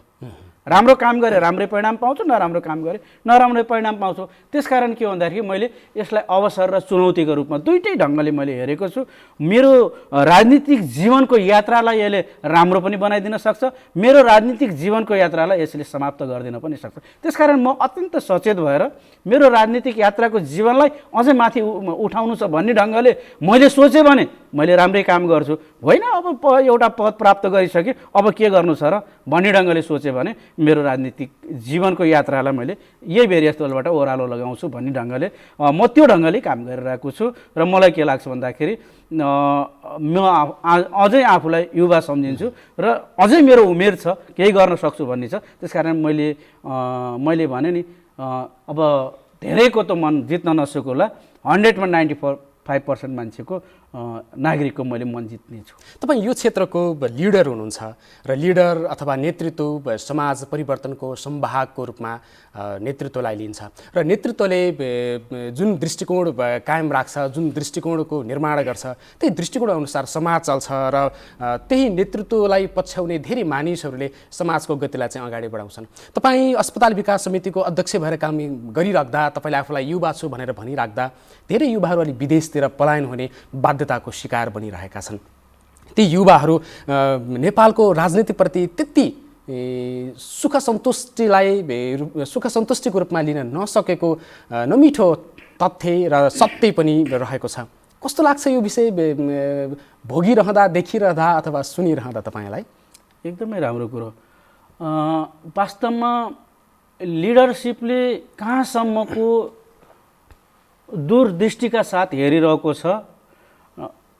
राम्रो काम गरे राम्रै परिणाम पाउँछु, नराम्रो काम गरे नराम्रो परिणाम पाउँछु। त्यसकारण के भन्दाखेरि मैले यसलाई अवसर र चुनौतीको रूपमा दुईटै ढङ्गले मैले हेरेको छु। मेरो राजनीतिक जीवनको यात्रालाई यसले राम्रो पनि बनाइदिन सक्छ, मेरो राजनीतिक जीवनको यात्रालाई यसले समाप्त गरिदिन पनि सक्छ। त्यसकारण म अत्यन्त सचेत भएर मेरो राजनीतिक यात्राको जीवनलाई अझै माथि उठाउनु छ भन्ने ढङ्गले मैले सोचेँ भने मैले राम्रै काम गर्छु। होइन अब एउटा पद प्राप्त गरिसकेँ, अब के गर्नु छ र भन्ने ढङ्गले सोचेँ भने मेरो राजनीतिक जीवनको यात्रालाई मैले यही भेरियस दलबाट ओह्रालो लगाउँछु भन्ने ढङ्गले म त्यो ढङ्गले काम गरिरहेको छु। र मलाई के लाग्छ भन्दाखेरि म अझै आफूलाई युवा सम्झिन्छु र अझै मेरो उमेर छ, केही गर्न सक्छु भन्ने छ। त्यसकारण मैले भने नि अब धेरैको त मन जित्न नसकोला, 100मा 95% मान्छेको नागरिकको मैले मन जित्ने छु। तपाईँ यो क्षेत्रको लिडर हुनुहुन्छ र लिडर अथवा नेतृत्व समाज परिवर्तनको संवाहकको रूपमा नेतृत्वलाई लिन्छ र नेतृत्वले जुन दृष्टिकोण कायम राख्छ, जुन दृष्टिकोणको निर्माण गर्छ, त्यही दृष्टिकोण अनुसार समाज चल्छ र त्यही नेतृत्वलाई पछ्याउने धेरै मानिसहरूले समाजको गतिलाई चाहिँ अगाडि बढाउँछन्। तपाईँ अस्पताल विकास समितिको अध्यक्ष भएर काम गरिराख्दा, तपाईँले आफूलाई युवा छु भनेर भनिराख्दा धेरै युवाहरू अलि विदेशतिर पलायन हुने बाध्यताको शिकार बनिरहेका छन्। ती युवाहरू नेपालको राजनीतिप्रति त्यति सुख सन्तुष्टिको रूपमा लिन नसकेको नमिठो तथ्य र सत्य पनि रहेको छ। कस्तो लाग्छ यो विषय भोगिरहँदा, देखिरहँदा अथवा सुनिरहँदा तपाईँलाई? एकदमै राम्रो कुरो। वास्तवमा लिडरसिपले कहाँसम्मको दूरदृष्टिका साथ हेरिरहेको छ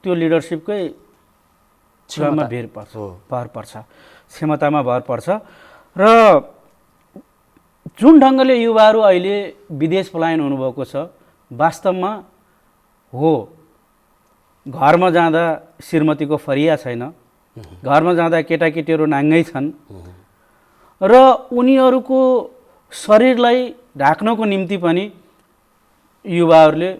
त्यो लिडरसिपकै क्षमतामा भर पर्छ, क्षमतामा भर पर्छ। र जुन ढङ्गले युवाहरू अहिले विदेश पलायन हुनुभएको छ, वास्तवमा हो घरमा जाँदा श्रीमतीको फरिया छैन, घरमा जाँदा केटाकेटीहरू नाङ्गै छन् र उनीहरूको शरीरलाई ढाक्नको निम्ति पनि युवाहरूले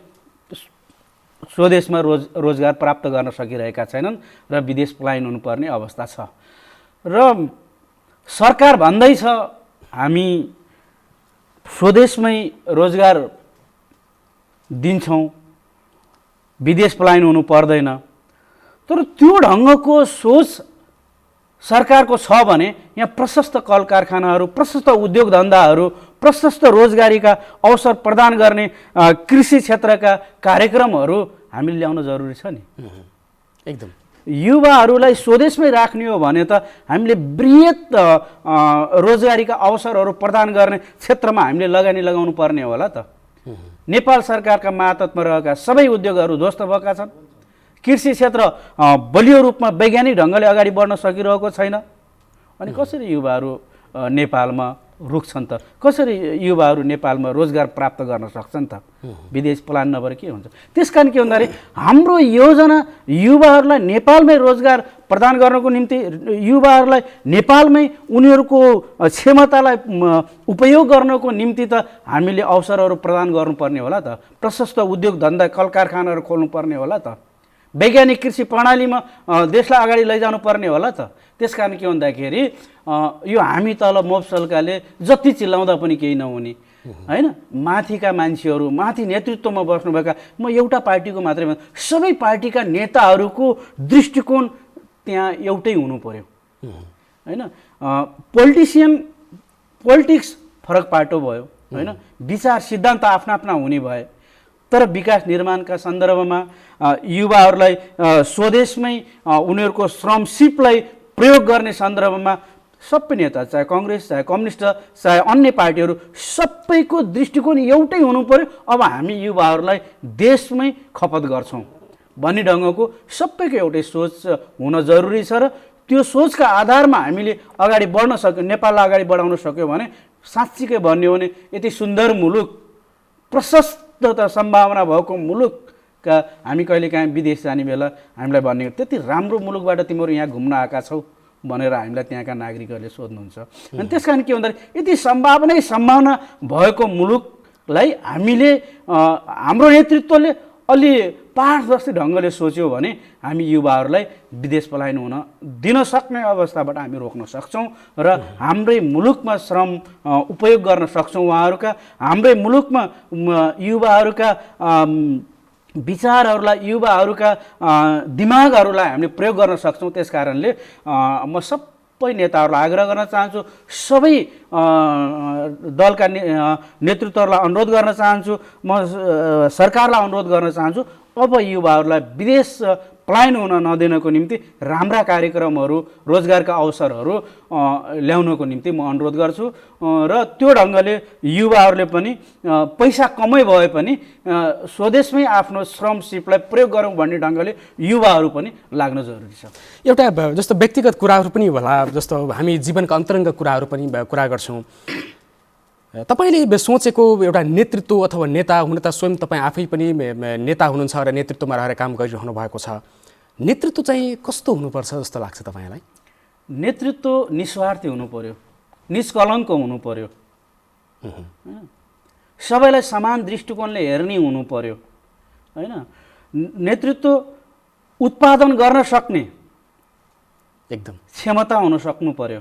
स्वदेशमा रोजगार प्राप्त गर्न सकिरहेका छैनन् र विदेश पलायन हुनुपर्ने अवस्था छ। र सरकार भन्दैछ हामी स्वदेशमै रोजगार दिन्छौँ, विदेश पलायन हुनु पर्दैन, तर त्यो ढङ्गको सोच सरकारको छ भने यहाँ प्रशस्त कल कारखानाहरू, प्रशस्त उद्योग धन्दाहरू, प्रशस्त रोजगारीका अवसर प्रदान गर्ने कृषि क्षेत्रका कार्यक्रमहरू हामीले ल्याउन जरुरी छ नि। एकदम युवाहरूलाई स्वदेशमै राख्ने हो भने त हामीले बृहत रोजगारीका अवसरहरू प्रदान गर्ने क्षेत्रमा हामीले लगानी लगाउनु पर्ने होला त। नेपाल सरकारका मातहतमा रहेका सबै उद्योगहरू ध्वस्त भएका छन्। कृषि क्षेत्र बलियो रूपमा वैज्ञानिक ढङ्गले अगाडि बढ्न सकिरहेको छैन। अनि कसरी युवाहरू नेपालमा रुक्छन् त? कसरी युवाहरू नेपालमा रोजगार प्राप्त गर्न सक्छन् त? विदेश पलायन नभएर के हुन्छ? त्यसकारण के भन्दाखेरि हाम्रो योजना युवाहरूलाई नेपालमै रोजगार प्रदान गर्नको निम्ति, युवाहरूलाई नेपालमै उनीहरूको क्षमतालाई उपयोग गर्नको निम्ति त हामीले अवसरहरू प्रदान गर्नुपर्ने होला त। प्रशस्त उद्योग धन्दा कल कारखानाहरू खोल्नुपर्ने होला त। वैज्ञानिक कृषि प्रणालीमा देशलाई अगाडि लैजानु पर्ने होला त। त्यसकारण के भन्दाखेरि यो हामी तल मोब्सलकाले जति चिल्लाउँदा पनि केही नहुने होइन। माथिका मान्छेहरू, माथि नेतृत्वमा बस्नुभएका, म एउटा पार्टीको मात्रै भन्न, सबै पार्टीका नेताहरूको दृष्टिकोण त्यहाँ एउटै हुनु पर्यो होइन। पोलिटिक्स फरक पाटो भयो होइन, विचार सिद्धान्त आफ्ना आफ्ना हुने भए, तर विकास निर्माणका सन्दर्भमा युवाहरूलाई स्वदेशमै उनीहरूको श्रमसिपलाई प्रयोग गर्ने सन्दर्भमा सबै नेता, चाहे कङ्ग्रेस, चाहे कम्युनिस्ट, चाहे अन्य पार्टीहरू, सबैको दृष्टिकोण एउटै हुनु पर्यो। अब हामी युवाहरूलाई देशमै खपत गर्छौँ भन्ने ढङ्गको सबैको एउटै सोच हुन जरुरी छ। र त्यो सोचका आधारमा हामीले अगाडि बढ्न सक्यो, नेपाललाई अगाडि बढाउन सक्यो भने साँच्चीकै भन्यो भने यति सुन्दर मुलुक, प्रशस्त सम्भावना भएको मुलुकका हामी कहिलेकाहीँ विदेश जाने बेला हामीलाई भन्ने, त्यति राम्रो मुलुकबाट तिमीहरू यहाँ घुम्न आएका छौ भनेर हामीलाई त्यहाँका नागरिकहरूले सोध्नुहुन्छ। अनि त्यस कारण के भन्दाखेरि यति सम्भावना भएको मुलुकलाई हामीले हाम्रो नेतृत्वले अलि पारदर्शी ढङ्गले सोच्यो भने हामी युवाहरूलाई विदेश पलायन हुन दिन सक्ने अवस्थाबाट हामी रोक्न सक्छौँ र हाम्रै मुलुकमा श्रम उपयोग गर्न सक्छौँ। उहाँहरूका हाम्रै मुलुकमा युवाहरूका विचारहरूलाई युवाहरूका दिमागहरूलाई हामीले प्रयोग गर्न सक्छौँ। त्यस कारणले म सबै नेताहरूलाई आग्रह गर्न चाहन्छु, सबै दलका नेतृत्वहरूलाई अनुरोध गर्न चाहन्छु, म सरकारलाई अनुरोध गर्न चाहन्छु, अब युवाहरूलाई विदेश पलायन हुन नदिनको निम्ति राम्रा कार्यक्रमहरू, रोजगारका अवसरहरू ल्याउनको निम्ति म अनुरोध गर्छु र त्यो ढङ्गले युवाहरूले पनि पैसा कमै भए पनि स्वदेशमै आफ्नो श्रम सिपलाई प्रयोग गरौँ भन्ने ढङ्गले युवाहरू पनि लाग्न जरुरी छ। एउटा जस्तो व्यक्तिगत कुराहरू पनि होला, जस्तो हामी जीवनका अन्तरङ्ग कुराहरू पनि कुरा गर्छौँ। तपाईँले सोचेको एउटा नेतृत्व अथवा नेता हुन त स्वयं तपाईँ आफै पनि नेता हुनुहुन्छ र नेतृत्वमा रहेर काम गरिरहनु भएको छ। नेतृत्व चाहिँ कस्तो हुनुपर्छ जस्तो लाग्छ तपाईँलाई? नेतृत्व निस्वार्थी हुनु पर्यो, निष्कलङ्क हुनु पर्यो, सबैलाई समान दृष्टिकोणले हेर्ने हुनु पर्यो होइन। नेतृत्व उत्पादन गर्न सक्ने एकदम क्षमता हुन सक्नु पर्यो।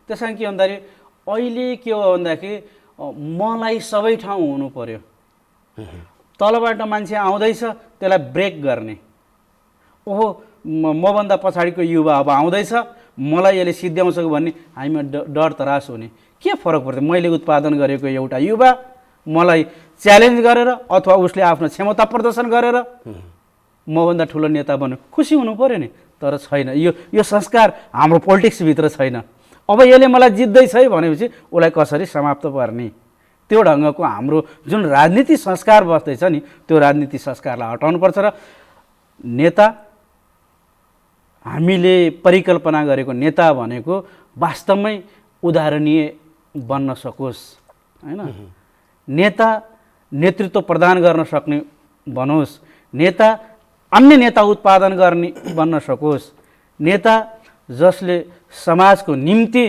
त्यस कारण के भन्दाखेरि अहिले के हो भन्दाखेरि मलाई सबै ठाउँ हुनु पर्यो। तलबाट मान्छे आउँदैछ त्यसलाई ब्रेक गर्ने, ओहो मभन्दा पछाडिको युवा अब आउँदैछ मलाई यसले सिद्ध्याउँछ भन्ने हामीमा डर तरास हुने के फरक पर्छ? मैले उत्पादन गरेको एउटा युवा मलाई च्यालेन्ज गरेर अथवा उसले आफ्नो क्षमता प्रदर्शन गरेर मभन्दा ठुलो नेता बन्यो, खुसी हुनु पर्यो नि। तर छैन, यो संस्कार हाम्रो पोलिटिक्सभित्र छैन। अब यसले मलाई जित्दैछ है भनेपछि उसलाई कसरी समाप्त गर्ने, त्यो ढङ्गको हाम्रो जुन राजनीति संस्कार बस्दैछ नि त्यो राजनीति संस्कारलाई हटाउनुपर्छ र नेता हामीले परिकल्पना गरेको नेता भनेको वास्तवमै उदाहरणीय बन्न सकोस् होइन। नेता नेतृत्व प्रदान गर्न सक्ने बनोस्, नेता अन्य नेता उत्पादन गर्ने बन्न सकोस्, नेता जसले समाजको निम्ति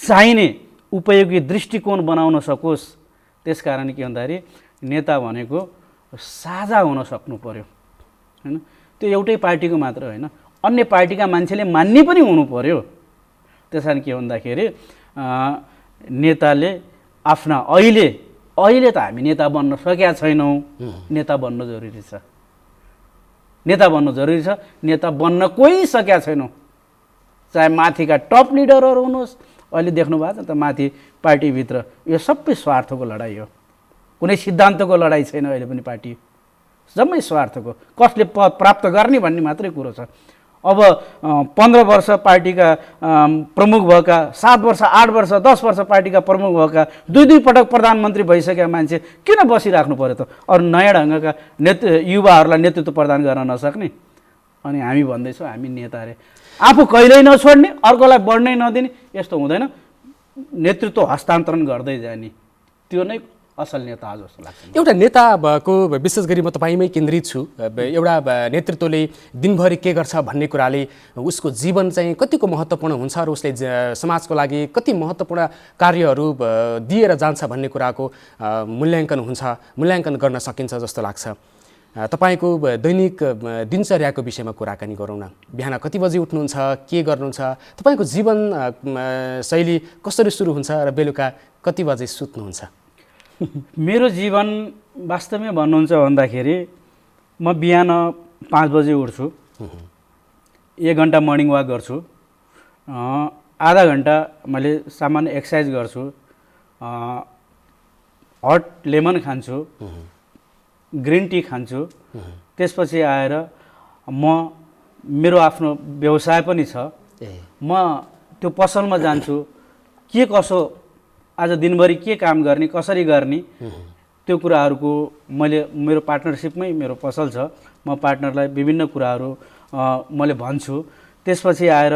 चाहिने उपयोगी दृष्टिकोण बनाउन सकोस्। त्यसकारण के भन्दाखेरि नेता भनेको साझा हुन सक्नु पर्यो होइन। त्यो एउटै पार्टीको मात्र होइन, अन्य पार्टीका मान्छेले मान्ने पनि हुनु पर्यो। त्यस कारण के भन्दाखेरि नेताले आफ्ना अहिले त हामी नेता बन्न सकेका छैनौँ, नेता बन्न जरुरी छ, नेता बन्न जरुरी छ। नेता बन्न कोही सकेका छैनौँ, चाहे माथिका टप लिडरहरू हुनुहोस्। अहिले देख्नु भएको छ त माथि पार्टीभित्र यो सबै स्वार्थको लडाइँ हो, कुनै सिद्धान्तको लडाइँ छैन। अहिले पनि पार्टी जम्मै स्वार्थको, कसले पद प्राप्त गर्ने भन्ने मात्रै कुरो छ। अब 15 वर्ष पार्टीका प्रमुख भएका, 7 वर्ष 8 वर्ष 10 वर्ष पार्टीका प्रमुख भएका, दुई पटक प्रधानमन्त्री भइसकेका मान्छे किन बसिराख्नु पर्यो त? अरू नयाँ ढङ्गका युवाहरूलाई नेतृत्व प्रदान गर्न नसक्ने? अनि हामी भन्दैछौँ हामी नेता अरे, आफू कहिल्यै नछोड्ने, अर्कोलाई बढ्नै नदिने, यस्तो हुँदैन। नेतृत्व हस्तान्तरण गर्दै जाने, त्यो नै असल नेता जस्तो लाग्छ। एउटा नेताको विशेष गरी म तपाईँमै केन्द्रित छु। एउटा नेतृत्वले दिनभरि के गर्छ भन्ने कुराले उसको जीवन चाहिँ कतिको महत्त्वपूर्ण हुन्छ र उसले समाजको लागि कति महत्त्वपूर्ण कार्यहरू दिएर जान्छ भन्ने कुराको मूल्याङ्कन गर्न सकिन्छ जस्तो लाग्छ। तपाईँको दैनिक दिनचर्याको विषयमा कुराकानी गरौँ न। बिहान कति बजी उठ्नुहुन्छ, के गर्नुहुन्छ, तपाईँको जीवन शैली कसरी सुरु हुन्छ र बेलुका कति बजी सुत्नुहुन्छ? मेरो जीवन वास्तवमै भन्नुहुन्छ भन्दाखेरि म बिहान 5 बजे उठ्छु, 1 घन्टा मर्निङ वाक गर्छु, आधा घन्टा मैले सामान्य एक्सर्साइज गर्छु, हट लेमन खान्छु, ग्रिन टी खान्छु। त्यसपछि आएर म मेरो आफ्नो व्यवसाय पनि छ, म त्यो पसलमा जान्छु, के कसो आज दिनभरि के काम गर्ने, कसरी गर्ने, त्यो कुराहरूको मेरो पार्टनरसिपमै मेरो पसल छ। म पार्टनरलाई विभिन्न कुराहरू मैले भन्छु। त्यसपछि आएर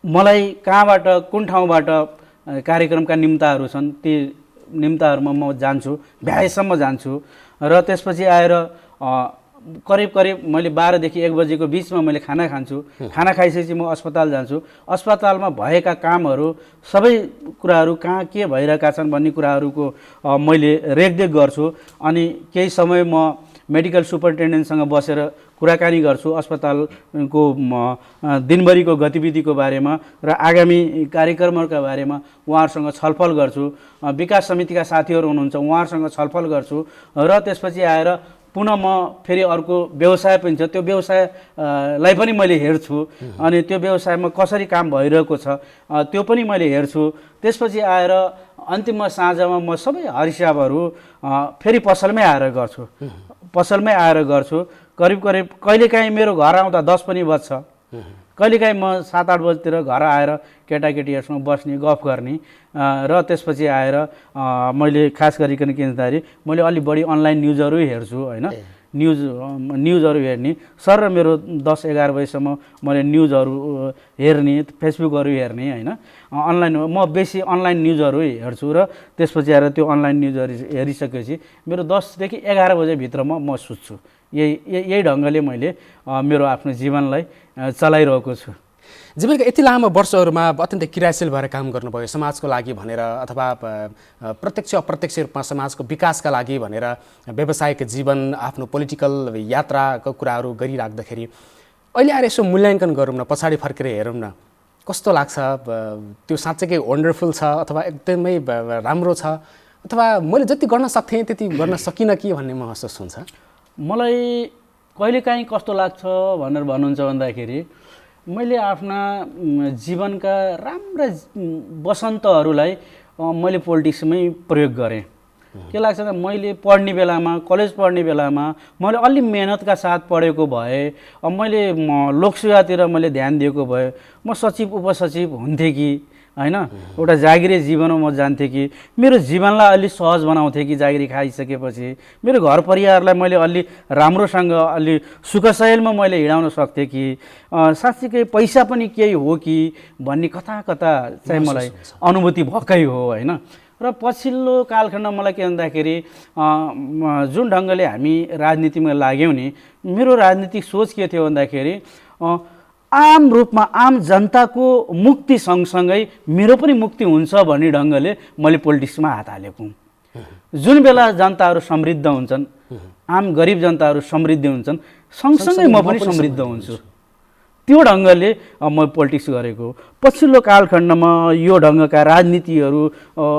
मलाई कहाँबाट कुन ठाउँबाट कार्यक्रमका निम्ताहरू छन्, ती निम्ताहरूमा म जान्छु, भ्याएसम्म जान्छु र त्यसपछि आएर करिब करिब मैले 12 देखि 1 बजेको बिचमा मैले खाना खान्छु। खाना खाइसकेपछि म अस्पताल जान्छु। अस्पतालमा भएका कामहरू सबै कुराहरू कहाँ के भइरहेका छन् भन्ने कुराहरूको मैले रेखदेख गर्छु। अनि केही समय म मेडिकल सुपरिन्टेन्डेन्टसँग बसेर कुराकानी गर्छु अस्पतालको दिनभरिको गतिविधिको बारेमा र आगामी कार्यक्रमहरूका बारेमा उहाँहरूसँग छलफल गर्छु। विकास समितिका साथीहरू हुनुहुन्छ उहाँहरूसँग छलफल गर्छु र त्यसपछि आएर पुनः म फेरि अर्को व्यवसाय पनि छ त्यो व्यवसायलाई पनि मैले हेर्छु। अनि त्यो व्यवसायमा कसरी काम भइरहेको छ त्यो पनि मैले हेर्छु। त्यसपछि आएर अन्तिममा साँझमा म सबै हरिसाबहरू फेरि पसलमै आएर गर्छु। करिब करिब कहिलेकाहीँ मेरो घर आउँदा 10 पनि बज्छ। कहिलेकाहीँ म 7-8 बजीतिर घर आएर केटाकेटीहरूसँग बस्ने गफ गर्ने र त्यसपछि आएर मैले खास गरिकन के भन्दाखेरि मैले अलि बढी अनलाइन न्युजहरू हेर्छु होइन। न्युजहरू हेर्ने सर र मेरो 10-11 बजीसम्म मैले न्युजहरू हेर्ने फेसबुकहरू हेर्ने होइन। अनलाइन म बेसी अनलाइन न्युजहरू हेर्छु र त्यसपछि आएर त्यो अनलाइन न्युजहरू हेरिसकेपछि मेरो 10 देखि 11 बजेभित्रमा म सुत्छु। यही ढङ्गले मैले मेरो आफ्नो जीवनलाई चलाइरहेको छु। जीवनका यति लामो वर्षहरूमा अत्यन्तै क्रियाशील भएर काम गर्नुभयो समाजको लागि भनेर अथवा प्रत्यक्ष अप्रत्यक्ष रूपमा समाजको विकासका लागि भनेर व्यावसायिक जीवन आफ्नो पोलिटिकल यात्राको कुराहरू गरिराख्दाखेरि अहिले आएर यसो मूल्याङ्कन गरौँ न, पछाडि फर्केर हेरौँ न, कस्तो लाग्छ? त्यो साँच्चैकै वन्डरफुल छ अथवा एकदमै राम्रो छ अथवा मैले जति गर्न सक्थेँ त्यति गर्न सकिनँ कि भन्ने महसुस हुन्छ? मलाई कहिलेकाहीँ कस्तो लाग्छ भनेर भन्नुहुन्छ भन्दाखेरि मैले आफ्ना जीवनका राम्रा वसन्तहरूलाई मैले पोलिटिक्समै प्रयोग गरेँ। के लाग्छ त मैले पढ्ने बेलामा कलेज पढ्ने बेलामा मैले अलि मेहनतका साथ पढेको भए मैले लोकसेवातिर मैले ध्यान दिएको भए म सचिव उपसचिव हुन्थेँ कि होइन। एउटा जागिरे जीवनमा म जान्थेँ कि मेरो जीवनलाई अलि सहज बनाउँथेँ कि जागिरी खाइसकेपछि मेरो घर परिवारलाई मैले अलि राम्रोसँग अलि सुखशैलमा मैले हिँडाउन सक्थेँ कि साँच्चीकै पैसा पनि केही हो कि भन्ने कता कता चाहिँ मलाई अनुभूति भएकै हो होइन। र पछिल्लो कालखण्डमा मलाई के भन्दाखेरि जुन ढङ्गले हामी राजनीतिमा लाग्यौँ नि मेरो राजनीतिक सोच के थियो भन्दाखेरि आम रूपमा आम जनताको मुक्ति सँगसँगै मेरो पनि मुक्ति हुन्छ भन्ने ढङ्गले मैले पोलिटिक्समा हात हालेको हुँ। जुन बेला जनताहरू समृद्ध हुन्छन् आम गरिब जनताहरू समृद्ध हुन्छन् सँगसँगै म पनि समृद्ध हुन्छु त्यो ढङ्गले म पोलिटिक्स गरेको। पछिल्लो कालखण्डमा यो ढङ्गका राजनीतिहरू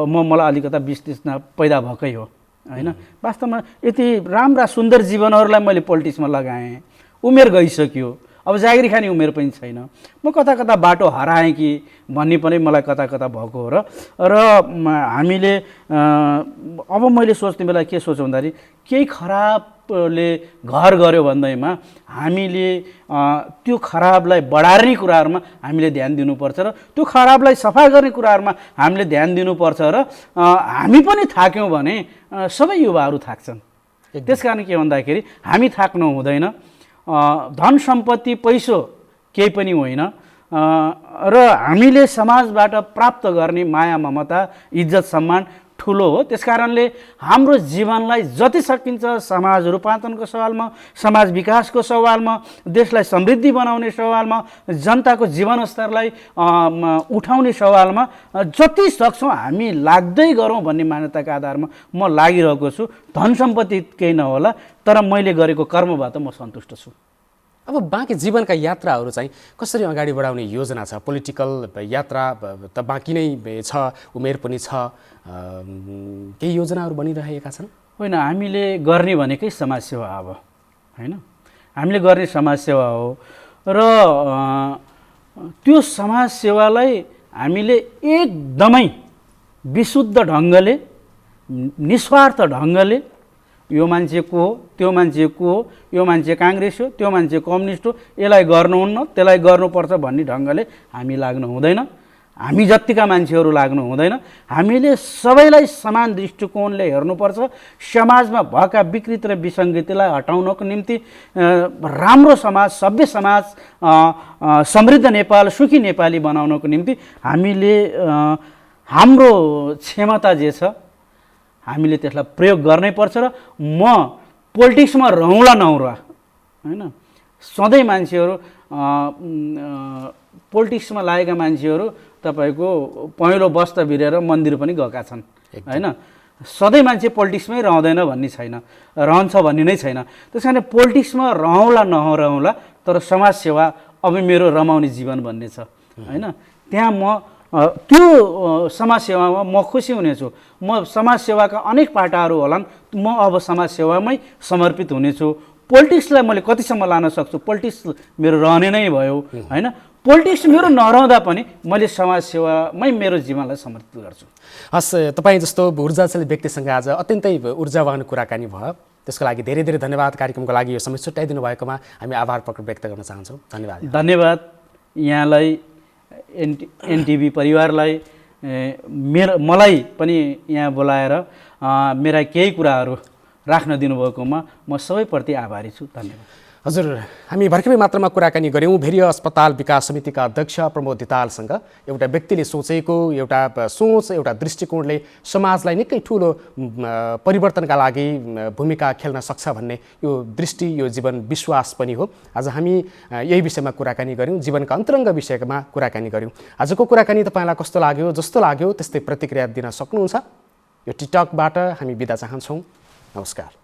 मलाई अलिकता विश्लेषण पैदा भएकै हो होइन। वास्तवमा यति राम्रा सुन्दर जीवनहरूलाई मैले पोलिटिक्समा लगाएँ। उमेर गइसक्यो अब जागिरी खाने उमेर पनि छैन। म कता कता बाटो हराएँ कि भन्ने पनि मलाई कता कता भएको हो र हामीले अब मैले सोच्ने बेला के सोचौँ भन्दाखेरि केही खराबले घर गऱ्यो भन्दैमा हामीले त्यो खराबलाई बढार्ने कुराहरूमा हामीले ध्यान दिनुपर्छ र त्यो खराबलाई सफा गर्ने कुराहरूमा हामीले ध्यान दिनुपर्छ र हामी पनि थाक्यौँ भने सबै युवाहरू थाक्छन्। त्यसकारण के भन्दाखेरि हामी थाक्नु हुँदैन। धन सम्पत्ति पैसो केही पनि होइन र हामीले समाजबाट प्राप्त गर्ने माया ममता इज्जत सम्मान ठुलो हो। त्यसकारणले हाम्रो जीवनलाई जति सकिन्छ समाज रूपान्तरणको सवालमा समाज विकासको सवालमा देशलाई समृद्धि बनाउने सवालमा जनताको जीवनस्तरलाई उठाउने सवालमा जति सक्छौँ हामी लाग्दै गरौँ भन्ने मान्यताका आधारमा म लागिरहेको छु। धन सम्पत्ति केही नहोला तर मैले गरेको कर्मबाट म सन्तुष्ट छु। अब बाँकी जीवनका यात्राहरू चाहिँ कसरी अगाडि बढाउने योजना छ? पोलिटिकल यात्रा त बाँकी नै छ, उमेर पनि छ, केही योजनाहरू बनिरहेका छन्? होइन, हामीले गर्ने भनेकै समाजसेवा अब होइन। हामीले गर्ने समाजसेवा हो र त्यो समाजसेवालाई हामीले एकदमै विशुद्ध ढङ्गले निस्वार्थ ढङ्गले यो मान्छे को हो त्यो मान्छे को हो यो मान्छे काङ्ग्रेस हो त्यो मान्छे कम्युनिस्ट हो यसलाई गर्नुहुन्न त्यसलाई गर्नुपर्छ भन्ने ढङ्गले हामी लाग्नु हुँदैन। हामी जत्तिका मान्छेहरू लाग्नु हुँदैन। हामीले सबैलाई समान दृष्टिकोणले हेर्नुपर्छ। समाजमा भएका विकृति र विसङ्गतिलाई हटाउनको निम्ति राम्रो समाज सभ्य समाज समृद्ध नेपाल सुखी नेपाली बनाउनको निम्ति हामीले हाम्रो क्षमता जे छ हामीले त्यसलाई प्रयोग गर्नै पर्छ। र म पोलिटिक्समा रहँला होइन। सधैँ मान्छेहरू पोलिटिक्समा लागेका मान्छेहरू तपाईँको पहेँलो वस्त्र भिरेर मन्दिर पनि गएका छन् होइन। सधैँ मान्छे पोलिटिक्समै रहँदैन भन्ने छैन, रहन्छ भन्ने नै छैन। त्यस कारण पोलिटिक्समा रहौँला नरहौँला तर समाजसेवा अब मेरो रमाउने जीवन भन्ने छ होइन। त्यहाँ म त्यो समाजसेवामा म खुसी हुनेछु। म समाजसेवाका अनेक पाटाहरू होलान्, म अब समाजसेवामै समर्पित हुनेछु। पोलिटिक्सलाई मैले कतिसम्म लान सक्छु, पोलिटिक्स मेरो रहने नै भयो होइन। पोलिटिक्स मेरो नरहँदा पनि मैले समाजसेवामै मेरो जीवनलाई समर्पित गर्छु। हस्, तपाईँ जस्तो ऊर्जाशाली व्यक्तिसँग आज अत्यन्तै ऊर्जावान कुराकानी भयो, त्यसको लागि धेरै धेरै धन्यवाद। कार्यक्रमको लागि यो समय छुट्याइदिनु भएकोमा हामी आभार व्यक्त गर्न चाहन्छौँ। धन्यवाद। धन्यवाद यहाँलाई, एनटिभी परिवारलाई, मलाई पनि यहाँ बोलाएर मेरा केही कुराहरू राख्न दिनुभएकोमा म सबैप्रति आभारी छु। धन्यवाद। हजुर, हामी भर्खरै मात्रामा कुराकानी गऱ्यौँ भेरिया अस्पताल विकास समितिका अध्यक्ष प्रमोद धितालसँग। एउटा व्यक्तिले सोचेको एउटा सोच, एउटा दृष्टिकोणले समाजलाई निकै ठुलो परिवर्तनका लागि भूमिका खेल्न सक्छ भन्ने यो दृष्टि, यो जीवन विश्वास पनि हो। आज हामी यही विषयमा कुराकानी गऱ्यौँ, जीवनका अन्तरङ्ग विषयमा कुराकानी गऱ्यौँ। आजको कुराकानी तपाईँलाई कस्तो लाग्यो? जस्तो लाग्यो त्यस्तै प्रतिक्रिया दिन सक्नुहुन्छ। यो टिकटकबाट हामी बिदा चाहन्छौँ। नमस्कार।